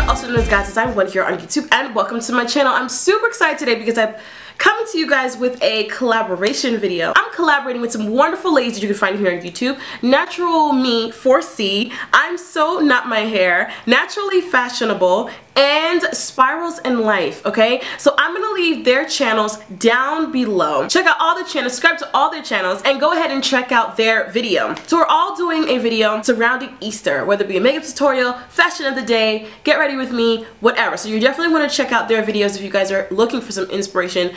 Also known as Guys Design 1 here on YouTube, and welcome to my channel. I'm super excited today because I've come to you guys with a collaboration video. I'm collaborating with some wonderful ladies that you can find here on YouTube. Natural Me 4C, I'm So Not My Hair, Naturally Fashionable, and Spirals in Life, okay? So I'm gonna leave their channels down below. Check out all the channels, subscribe to all their channels, and go ahead and check out their video. So we're all doing a video surrounding Easter, whether it be a makeup tutorial, fashion of the day, get ready with me, whatever. So you definitely wanna check out their videos if you guys are looking for some inspiration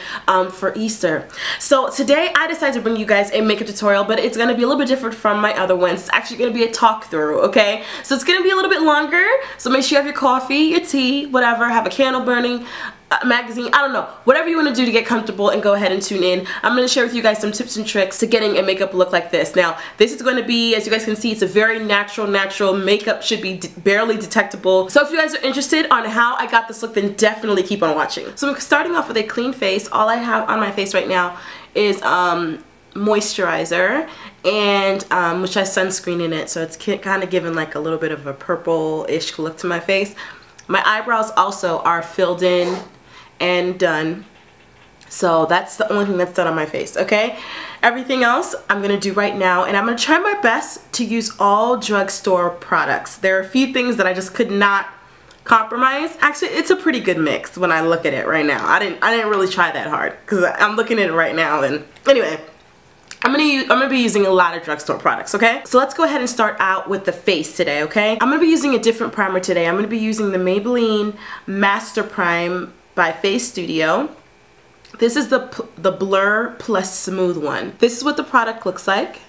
for Easter. So today I decided to bring you guys a makeup tutorial, but it's gonna be a little bit different from my other ones. It's actually gonna be a talk through, okay? So it's gonna be a little bit longer, so make sure you have your coffee, your tea, whatever, have a candle burning, a magazine, I don't know, whatever you want to do to get comfortable, and go ahead and tune in. I'm going to share with you guys some tips and tricks to getting a makeup look like this. Now, this is going to be, as you guys can see, it's a very natural makeup, should be barely detectable. So if you guys are interested on how I got this look, then definitely keep on watching. So I'm starting off with a clean face. All I have on my face right now is moisturizer, and which has sunscreen in it, so it's kind of giving like a little bit of a purple-ish look to my face. My eyebrows also are filled in and done, so that's the only thing that's done on my face, okay? Everything else I'm gonna do right now, and I'm gonna try my best to use all drugstore products. There are a few things that I just could not compromise. Actually, it's a pretty good mix when I look at it right now. I didn't really try that hard because I'm looking at it right now, and anyway. I'm gonna be using a lot of drugstore products, okay? So let's go ahead and start out with the face today, okay? I'm gonna be using a different primer today. I'm gonna be using the Maybelline Master Prime by Face Studio. This is the Blur Plus Smooth one. This is what the product looks like,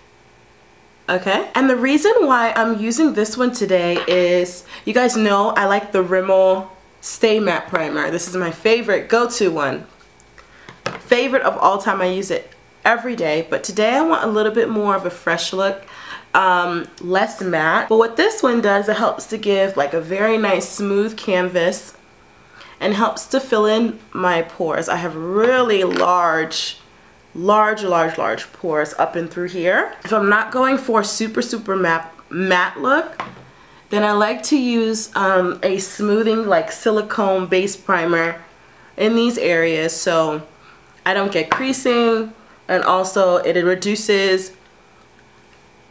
okay? And the reason why I'm using this one today is, you guys know I like the Rimmel Stay Matte Primer. This is my favorite go-to one. Favorite of all time, I use it every day, but today I want a little bit more of a fresh look, less matte. But what this one does, it helps to give like a very nice smooth canvas and helps to fill in my pores. I have really large pores up and through here. If I'm not going for a super matte look, then I like to use a smoothing like silicone base primer in these areas so I don't get creasing. And also it reduces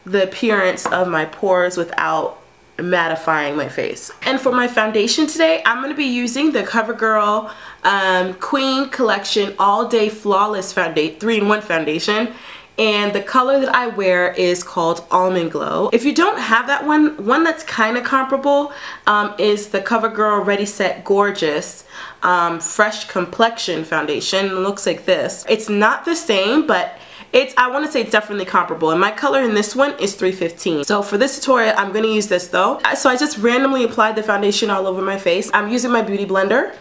the appearance of my pores without mattifying my face. And for my foundation today, I'm going to be using the CoverGirl Queen Collection All Day Flawless 3-in-1 foundation. And the color that I wear is called Almond Glow. If you don't have that one that's kind of comparable is the CoverGirl Ready Set Gorgeous Fresh Complexion foundation. It looks like this. It's not the same, but I want to say it's definitely comparable. And my color in this one is 315. So for this tutorial, I'm going to use this though. So I just randomly applied the foundation all over my face. I'm using my beauty blender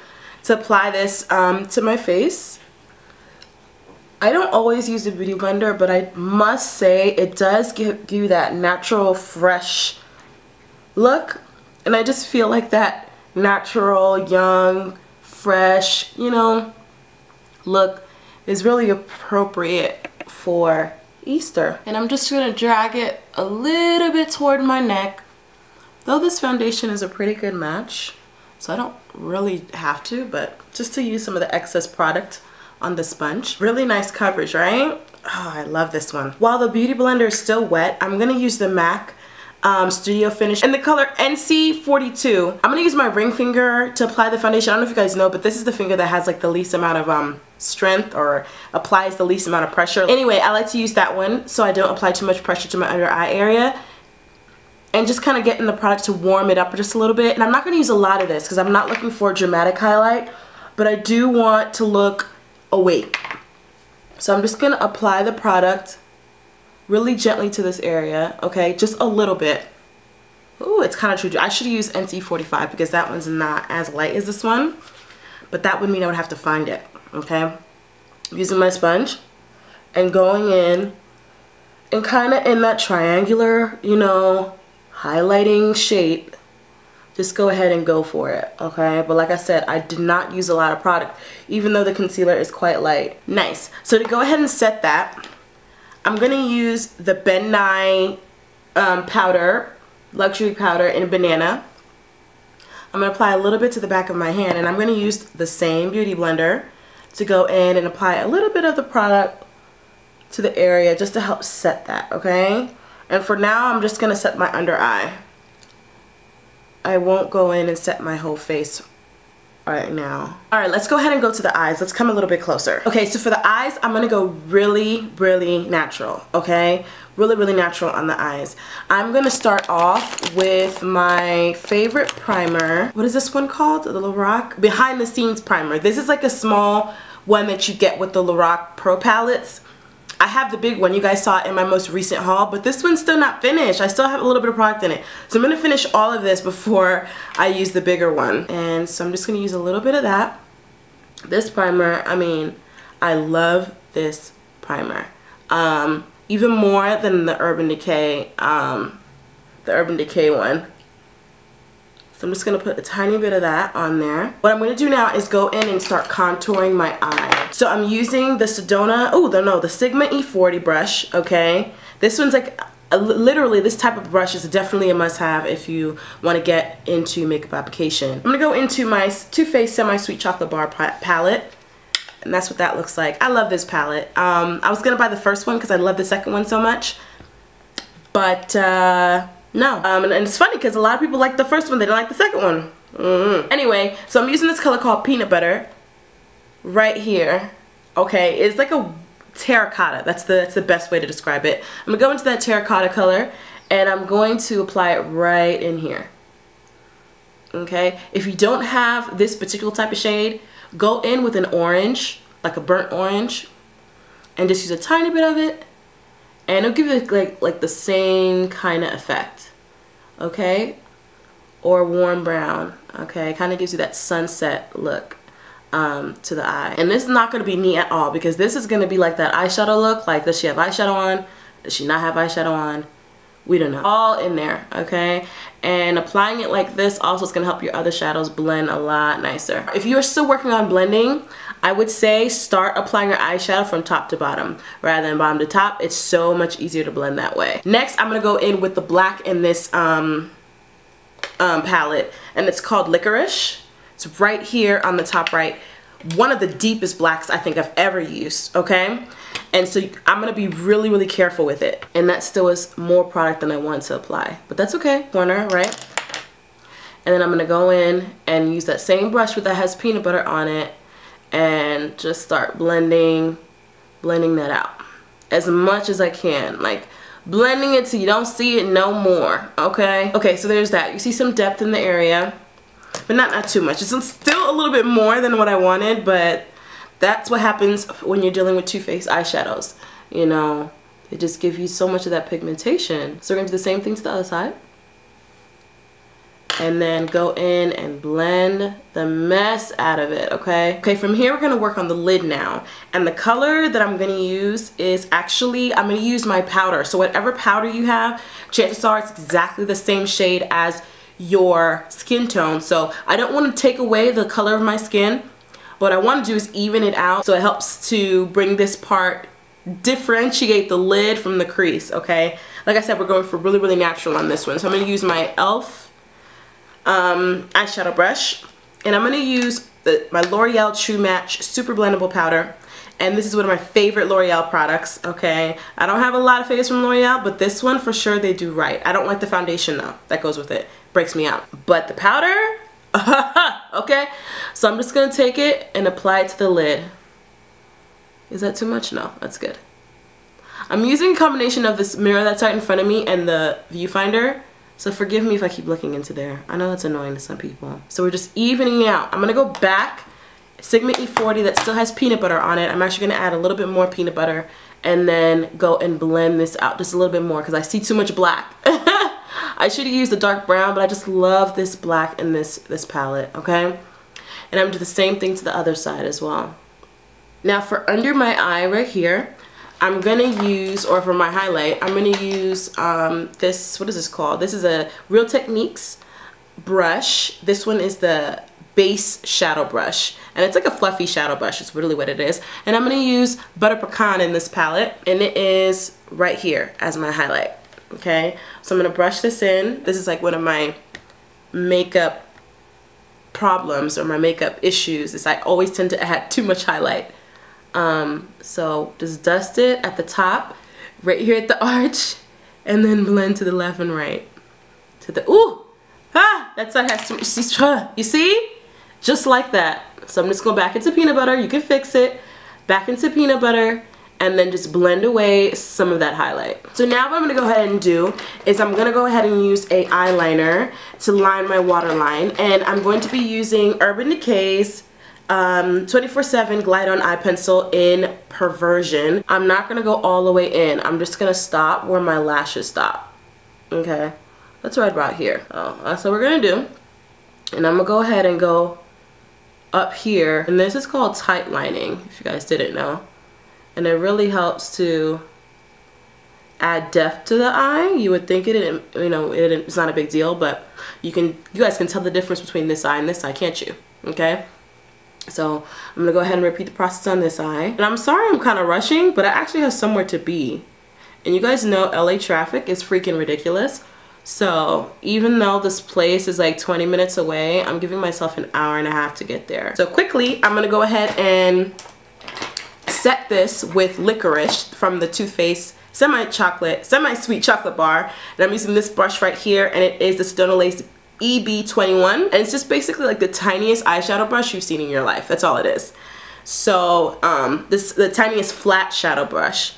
to apply this to my face. I don't always use the beauty blender, but I must say it does give you that natural, fresh look. And I just feel like that natural, young, fresh, you know, look is really appropriate for Easter. And I'm just gonna drag it a little bit toward my neck. Though this foundation is a pretty good match, so I don't really have to, but just to use some of the excess product on the sponge. Really nice coverage, right? Oh, I love this one. While the beauty blender is still wet, I'm gonna use the MAC Studio Finish in the color NC42. I'm gonna use my ring finger to apply the foundation. I don't know if you guys know, but this is the finger that has like the least amount of strength, or applies the least amount of pressure. Anyway, I like to use that one so I don't apply too much pressure to my under eye area, and just kind of getting the product to warm it up just a little bit. And I'm not gonna use a lot of this because I'm not looking for a dramatic highlight, but I do want to look awake. So I'm just going to apply the product really gently to this area, okay? Just a little bit. Ooh, it's kind of true. I should use NC45 because that one's not as light as this one. But that would mean I would have to find it, okay? I'm using my sponge and going in and kind of in that triangular, you know, highlighting shape. Just go ahead and go for it, okay? But like I said, I did not use a lot of product, even though the concealer is quite light. Nice. So to go ahead and set that, I'm going to use the B.LA.C powder, luxury powder in banana. I'm going to apply a little bit to the back of my hand, and I'm going to use the same beauty blender to go in and apply a little bit of the product to the area just to help set that, okay? And for now, I'm just going to set my under eye. I won't go in and set my whole face right now. Alright, let's go ahead and go to the eyes. Let's come a little bit closer. Okay, so for the eyes, I'm going to go really, really natural, okay? Really, really natural on the eyes. I'm going to start off with my favorite primer. What is this one called? The Lorac Behind the Scenes Primer. This is like a small one that you get with the Lorac Pro palettes. I have the big one. You guys saw it in my most recent haul, but this one's still not finished. I still have a little bit of product in it. So I'm going to finish all of this before I use the bigger one. And so I'm just going to use a little bit of that. This primer, I mean, I love this primer. Even more than the Urban Decay one. So I'm just going to put a tiny bit of that on there. What I'm going to do now is go in and start contouring my eye. So I'm using the SEDONA, the Sigma E40 brush, okay? This one's like, literally this type of brush is definitely a must-have if you want to get into makeup application. I'm going to go into my Too Faced Semi-Sweet Chocolate Bar palette. And that's what that looks like. I love this palette. I was going to buy the first one because I love the second one so much. But, no. And it's funny because a lot of people like the first one, they don't like the second one. Anyway, so I'm using this color called Peanut Butter right here. Okay, it's like a terracotta. That's the best way to describe it. I'm going to go into that terracotta color and I'm going to apply it right in here. Okay, if you don't have this particular type of shade, go in with an orange, like a burnt orange, and just use a tiny bit of it. And it'll give you like the same kind of effect, okay? Or warm brown, okay? It kind of gives you that sunset look to the eye. And this is not going to be neat at all because this is going to be like that eyeshadow look. Like, does she have eyeshadow on? Does she not have eyeshadow on? We don't know. All in there, okay? And applying it like this also is going to help your other shadows blend a lot nicer. If you're still working on blending, I would say start applying your eyeshadow from top to bottom rather than bottom to top. It's so much easier to blend that way. Next, I'm going to go in with the black in this palette, and it's called Licorice. It's right here on the top right. One of the deepest blacks I think I've ever used, okay? And so I'm going to be really, really careful with it. And that still is more product than I want to apply. But that's okay, corner, right? And then I'm going to go in and use that same brush that has peanut butter on it and just start blending that out as much as I can. Like, blending it so you don't see it no more, okay? Okay, so there's that. You see some depth in the area, but not too much. It's still a little bit more than what I wanted, but that's what happens when you're dealing with Too Faced eyeshadows. You know, they just give you so much of that pigmentation. So we're going to do the same thing to the other side. And then go in and blend the mess out of it, okay? Okay, from here we're going to work on the lid now. And the color that I'm going to use is actually, I'm going to use my powder. So whatever powder you have, chances are it's exactly the same shade as your skin tone. So I don't want to take away the color of my skin. What I want to do is even it out, so it helps to bring this part, differentiate the lid from the crease, okay? Like I said, we're going for really, really natural on this one. So I'm going to use my e.l.f. Eyeshadow brush, and I'm going to use my L'Oreal True Match Super Blendable Powder. And this is one of my favorite L'Oreal products, okay? I don't have a lot of favorites from L'Oreal, but this one for sure they do right. I don't like the foundation though, that goes with it. Breaks me out. But the powder, okay? So I'm just gonna take it and apply it to the lid. Is that too much? No, that's good. I'm using a combination of this mirror that's right in front of me and the viewfinder. So forgive me if I keep looking into there. I know that's annoying to some people. So we're just evening out. I'm gonna go back Sigma E40 that still has peanut butter on it. I'm actually going to add a little bit more peanut butter and then go and blend this out just a little bit more because I see too much black. I should have used the dark brown, but I just love this black in this palette, okay? And I'm going to do the same thing to the other side as well. Now for under my eye right here, I'm going to use, or for my highlight, I'm going to use this, what is this called? This is a Real Techniques brush. This one is the base shadow brush, and it's like a fluffy shadow brush. It's really what it is. And I'm going to use Butter Pecan in this palette, and it is right here as my highlight. Okay, so I'm going to brush this in. This is like one of my makeup problems or my makeup issues is I always tend to add too much highlight. So just dust it at the top, right here at the arch, and then blend to the left and right. To the, ooh, ah, that side has too much, you see? Just like that. So I'm just going back into peanut butter, you can fix it, back into peanut butter, and then just blend away some of that highlight. So now what I'm going to go ahead and do is I'm going to go ahead and use a eyeliner to line my waterline, and I'm going to be using Urban Decay's 24/7 Glide On Eye Pencil in Perversion. I'm not going to go all the way in. I'm just going to stop where my lashes stop. Okay, that's right about here. Oh, that's what we're going to do. And I'm going to go ahead and go up here, and this is called tight lining, if you guys didn't know. And it really helps to add depth to the eye. You would think it's not a big deal, but you guys can tell the difference between this eye and this eye, can't you? Okay, so I'm gonna go ahead and repeat the process on this eye. And I'm sorry I'm kind of rushing, but I actually have somewhere to be, and you guys know LA traffic is freaking ridiculous. So even though this place is like 20 minutes away, I'm giving myself an hour and a half to get there. So quickly, I'm gonna go ahead and set this with licorice from the Too Faced semi-sweet chocolate bar. And I'm using this brush right here, and it is the SEDONA EB21, and it's just basically like the tiniest eyeshadow brush you've seen in your life. That's all it is. So the tiniest flat shadow brush.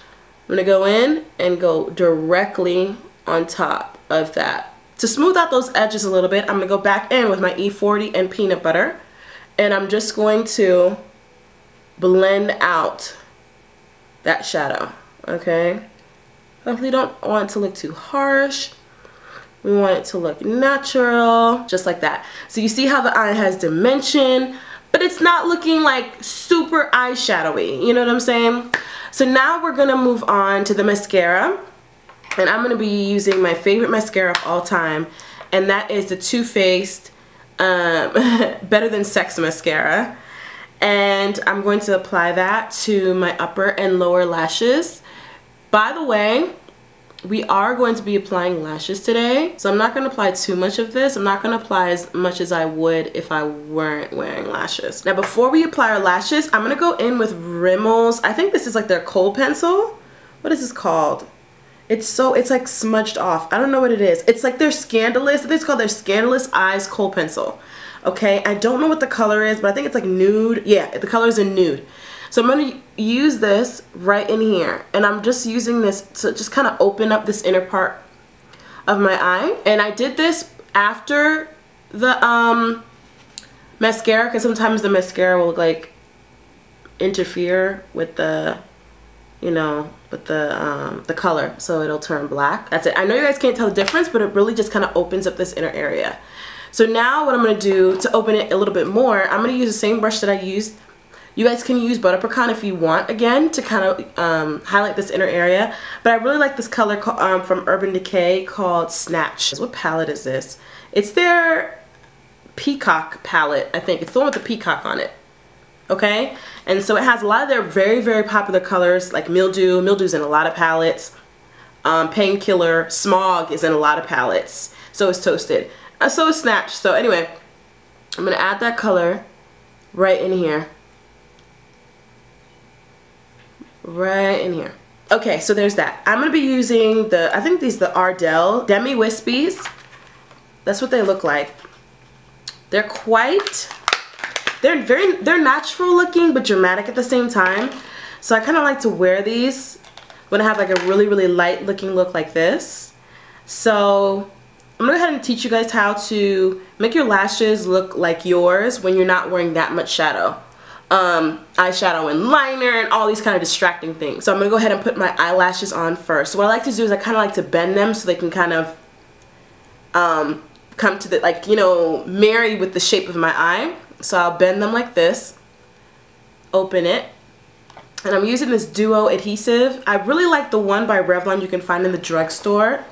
I'm gonna go in and go directly on top of that. To smooth out those edges a little bit, I'm gonna go back in with my E40 and peanut butter, and I'm just going to blend out that shadow. Okay, we don't want it to look too harsh. We want it to look natural, just like that. So you see how the eye has dimension, but it's not looking like super eyeshadowy, you know what I'm saying? So now we're gonna move on to the mascara, and I'm gonna be using my favorite mascara of all time, and that is the Too Faced Better Than Sex mascara. And I'm going to apply that to my upper and lower lashes. By the way, we are going to be applying lashes today, so I'm not going to apply too much of this. I'm not going to apply as much as I would if I weren't wearing lashes. Now before we apply our lashes, I'm going to go in with Rimmel's, I think this is like their kohl pencil. What is this called? It's like smudged off. I don't know what it is. It's like their Scandalous, I think it's called their Scandalous Eyes Kohl Pencil. Okay, I don't know what the color is, but I think it's like nude. Yeah, the color is in nude. So I'm going to use this right in here, and I'm just using this to just kind of open up this inner part of my eye. And I did this after the mascara, because sometimes the mascara will like interfere with the, you know, with the color, so it'll turn black. That's it. I know you guys can't tell the difference, but it really just kind of opens up this inner area. So now what I'm going to do to open it a little bit more, I'm going to use the same brush that I used. You guys can use Butter Pecan if you want, again, to kind of highlight this inner area. But I really like this color from Urban Decay called Snatch. What palette is this? It's their Peacock palette, I think. It's the one with the peacock on it. Okay? And so it has a lot of their very, very popular colors, like Mildew. Mildew's in a lot of palettes. Painkiller, Smog is in a lot of palettes. So is Toasted. So is Snatch. So anyway, I'm going to add that color right in here. Right in here. Okay, so there's that. I'm going to be using I think these are the Ardell Demi Wispies. That's what they look like. They're natural looking but dramatic at the same time. So I kind of like to wear these when I have like a really, really light looking look like this. So I'm going to go ahead and teach you guys how to make your lashes look like yours when you're not wearing that much shadow. eyeshadow and liner and all these kind of distracting things. So I'm gonna go ahead and put my eyelashes on first. So what I like to do is I kind of like to bend them so they can kind of come to the, like, you know, marry with the shape of my eye. So I'll bend them like this, open it, and I'm using this duo adhesive. I really like the one by Revlon you can find in the drugstore,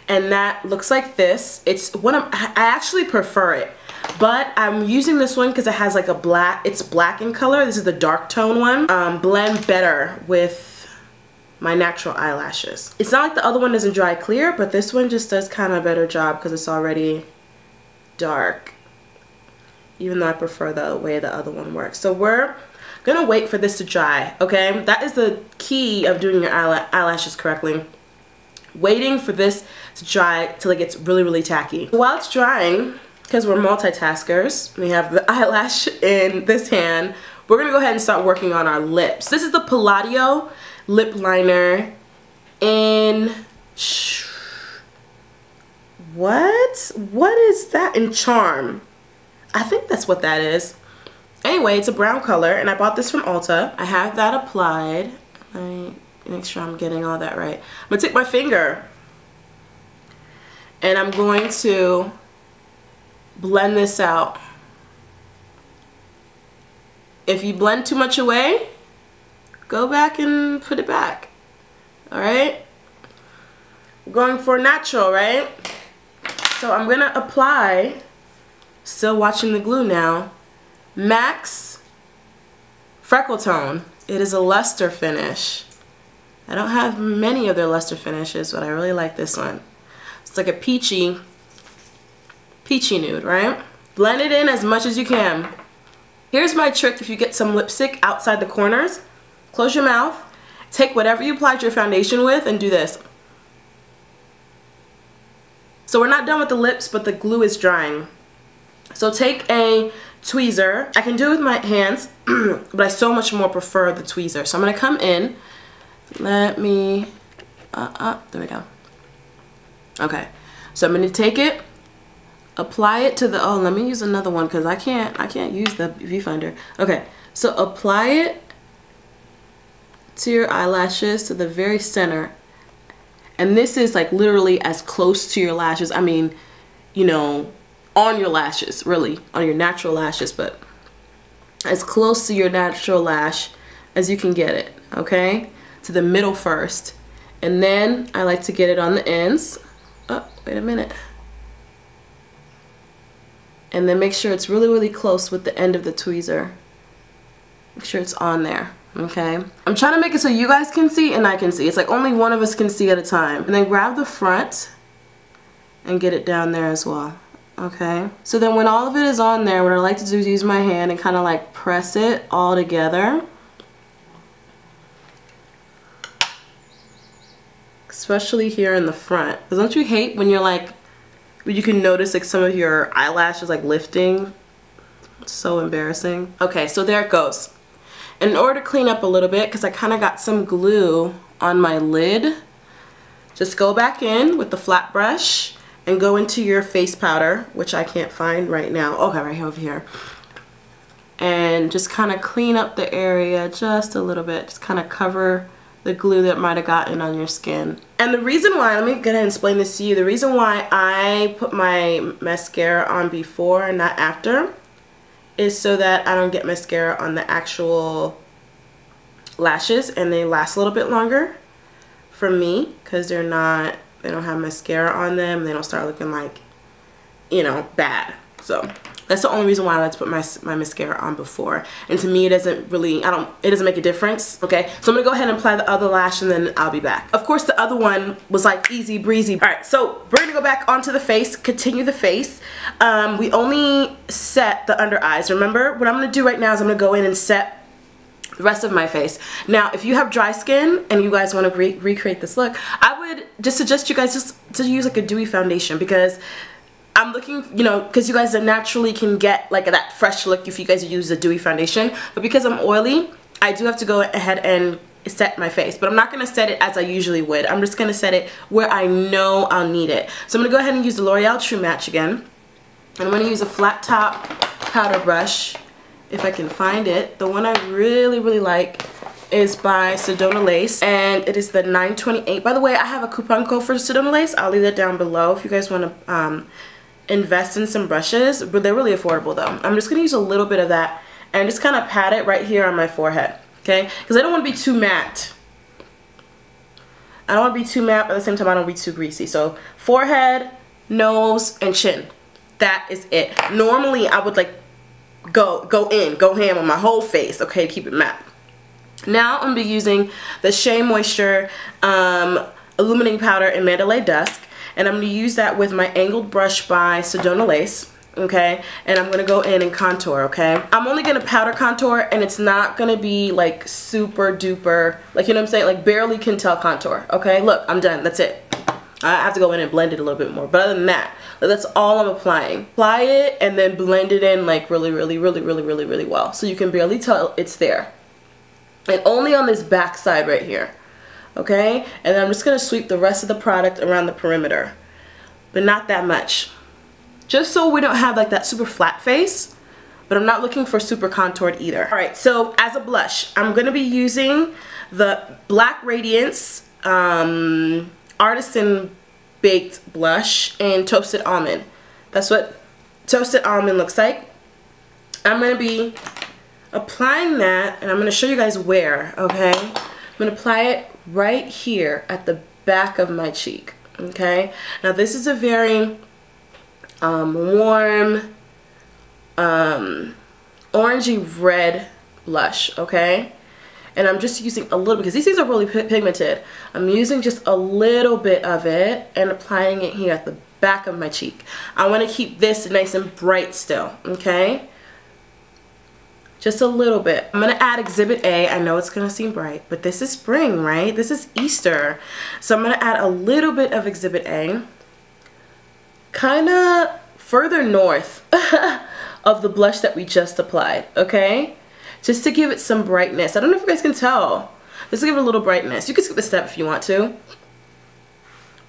and that looks like this. It's one of, I actually prefer it, but I'm using this one because it has like a black, it's black in color. This is the dark tone one. Blend better with my natural eyelashes. It's not like the other one doesn't dry clear, but this one just does kind of a better job because it's already dark, even though I prefer the way the other one works. So we're gonna wait for this to dry, okay? That is the key of doing your eyelashes correctly. Waiting for this to dry till it gets really, really tacky. While it's drying, because we're multitaskers, we have the eyelash in this hand, we're gonna go ahead and start working on our lips. This is the Palladio lip liner in, what is that? In Charm. I think that's what that is. Anyway, it's a brown color, and I bought this from Ulta. I have that applied. Let me make sure I'm getting all that right. I'm gonna take my finger, and I'm going to blend this out. If you blend too much away, go back and put it back. Alright? We're going for natural, right? So I'm gonna apply, still watching the glue now, Max Freckle Tone. It is a luster finish. I don't have many of their luster finishes, but I really like this one. It's like a peachy nude, right? Blend it in as much as you can. Here's my trick if you get some lipstick outside the corners. Close your mouth, take whatever you applied your foundation with and do this. So we're not done with the lips, but the glue is drying. So take a tweezer. I can do it with my hands, but I so much more prefer the tweezer. So I'm gonna come in, let me, there we go. Okay, so I'm gonna take it, apply it to the, oh, let me use another one because I can't use the viewfinder. Okay, so apply it to your eyelashes to the very center, and this is like literally as close to your lashes, I mean, you know, on your lashes, really on your natural lashes, but as close to your natural lash as you can get it, okay, to the middle first, and then I like to get it on the ends. Oh, wait a minute. And then make sure it's really, really close with the end of the tweezer. Make sure it's on there. Okay, I'm trying to make it so you guys can see and I can see. It's like only one of us can see at a time. And then grab the front and get it down there as well. Okay, so then when all of it is on there, what I like to do is use my hand and kind of like press it all together. Especially here in the front. Because don't you hate when you're like, when you can notice like some of your eyelashes like lifting? It's so embarrassing. Okay, so there it goes. In order to clean up a little bit, because I kind of got some glue on my lid, just go back in with the flat brush and go into your face powder, which I can't find right now. Okay, right here, over here. And just kind of clean up the area just a little bit. Just kind of cover the glue that might have gotten on your skin. And the reason why, let me go ahead and explain this to you. The reason why I put my mascara on before and not after is so that I don't get mascara on the actual lashes and they last a little bit longer for me, because they don't have mascara on them. They don't start looking like, you know, bad. So that's the only reason why I like to put my mascara on before. And to me, it doesn't really, it doesn't make a difference, okay? So I'm gonna go ahead and apply the other lash and then I'll be back. Of course, the other one was like easy breezy. All right, so we're gonna go back onto the face, continue the face. We only set the under eyes. Remember, what I'm gonna do right now is I'm gonna go in and set the rest of my face. Now, if you have dry skin and you guys wanna recreate this look, I would just suggest you guys just to use like a dewy foundation, because I'm looking, you know, because you guys naturally can get like that fresh look if you guys use a dewy foundation. But because I'm oily, I do have to go ahead and set my face. But I'm not going to set it as I usually would. I'm just going to set it where I know I'll need it. So I'm going to go ahead and use the L'Oreal True Match again. And I'm going to use a flat top powder brush if I can find it. The one I really like is by SEDONA Lace, and it is the 928. By the way, I have a coupon code for SEDONA Lace. I'll leave that down below if you guys want to invest in some brushes, but they're really affordable though. I'm just gonna use a little bit of that and just kind of pat it right here on my forehead, okay? Because I don't want to be too matte. I don't want to be too matte, but at the same time I don't want to be too greasy. So forehead, nose, and chin. That is it. Normally I would like go ham on my whole face, okay, to keep it matte. Now I'm going to be using the Shea Moisture Illuminating Powder in Mandalay Dusk, and I'm going to use that with my angled brush by SEDONA Lace, okay, and I'm going to go in and contour, okay. I'm only going to powder contour, and it's not going to be like super duper, like, you know what I'm saying, like barely can tell contour, okay. Look, I'm done. That's it. I have to go in and blend it a little bit more, but other than that, that's all I'm applying. Apply it and then blend it in like really well, so you can barely tell it's there. And only on this back side right here, okay? And then I'm just gonna sweep the rest of the product around the perimeter, but not that much. Just so we don't have like that super flat face, but I'm not looking for super contoured either. All right, so as a blush, I'm gonna be using the Black Radiance Artisan Baked Blush in Toasted Almond. That's what Toasted Almond looks like. I'm gonna be applying that, and I'm going to show you guys where, okay? I'm going to apply it right here at the back of my cheek, okay? Now this is a very warm orangey red blush, okay? And I'm just using a little, because these things are really pigmented. I'm using just a little bit of it and applying it here at the back of my cheek. I want to keep this nice and bright still, okay? Just a little bit. I'm going to add Exhibit A. I know it's going to seem bright, but this is spring, right? This is Easter. So I'm going to add a little bit of Exhibit A. Kind of further north of the blush that we just applied, okay? Just to give it some brightness. I don't know if you guys can tell. Just to give it a little brightness. You can skip the step if you want to.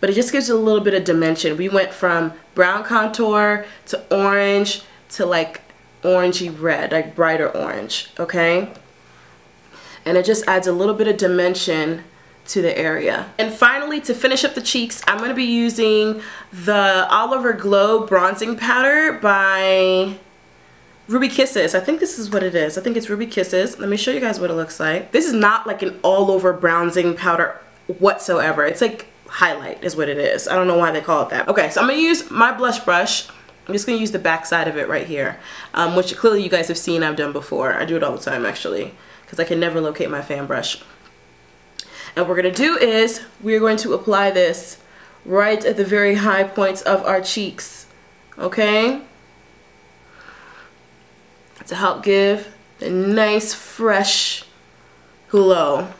But it just gives it a little bit of dimension. We went from brown contour to orange to like orangey red, like brighter orange, okay? And it just adds a little bit of dimension to the area. And finally, to finish up the cheeks, I'm going to be using the Oliver Glow Bronzing Powder by Ruby Kisses. I think this is what it is. I think it's Ruby Kisses. Let me show you guys what it looks like. This is not like an all-over bronzing powder whatsoever. It's like highlight is what it is. I don't know why they call it that. Okay, so I'm going to use my blush brush. I'm just going to use the back side of it right here, which clearly you guys have seen I've done before. I do it all the time actually, because I can never locate my fan brush. And what we're going to do is we're going to apply this right at the very high points of our cheeks, okay? To help give a nice fresh glow.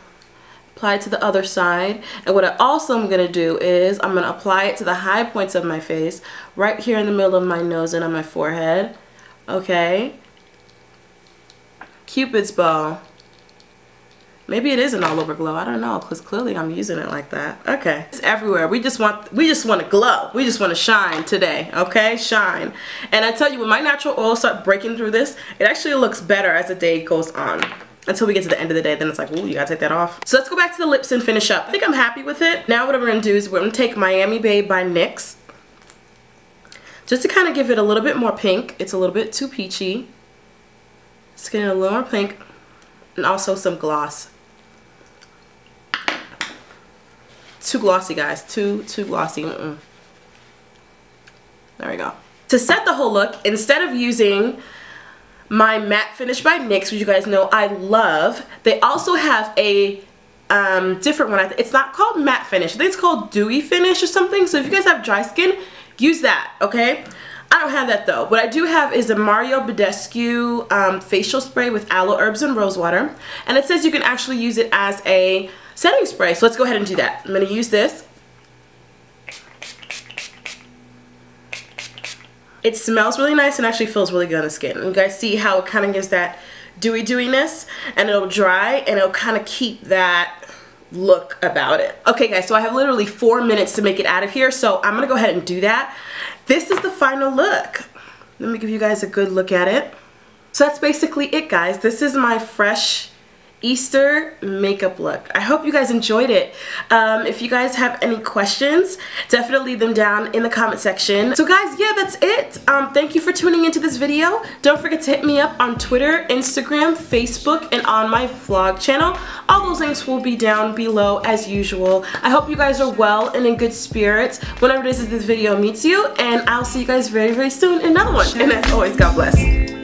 Apply it to the other side, and what I also am going to do is I'm going to apply it to the high points of my face, right here in the middle of my nose and on my forehead, okay? Cupid's bow. Maybe it is an all over glow, I don't know, because clearly I'm using it like that. Okay, it's everywhere. We just want to glow. We just want to shine today, okay? Shine. And I tell you, when my natural oils start breaking through this, it actually looks better as the day goes on. Until we get to the end of the day, then it's like, ooh, you gotta take that off. So let's go back to the lips and finish up. I think I'm happy with it. Now what we're gonna do is we're gonna take Miami Babe by NYX, just to kind of give it a little bit more pink. It's a little bit too peachy. Just getting a little more pink, and also some gloss. Too glossy, guys. Too glossy. There we go. To set the whole look, instead of using my matte finish by NYX, which you guys know I love, they also have a different one. It's not called matte finish. I think it's called dewy finish or something. So if you guys have dry skin, use that, okay? I don't have that though. What I do have is a Mario Badescu facial spray with aloe herbs and rosewater, and it says you can actually use it as a setting spray. So let's go ahead and do that. I'm going to use this. It smells really nice and actually feels really good on the skin. You guys see how it kind of gives that dewiness, and it'll dry and it'll kind of keep that look about it. Okay guys, so I have literally 4 minutes to make it out of here, so I'm gonna go ahead and do that. This is the final look. Let me give you guys a good look at it. So that's basically it, guys. This is my fresh Easter makeup look. I hope you guys enjoyed it. If you guys have any questions, definitely leave them down in the comment section. So guys, yeah, that's it. Thank you for tuning into this video. Don't forget to hit me up on Twitter, Instagram, Facebook, and on my vlog channel. All those links will be down below as usual. I hope you guys are well and in good spirits whenever this video meets you, and I'll see you guys very, very soon in another one. And as always, God bless.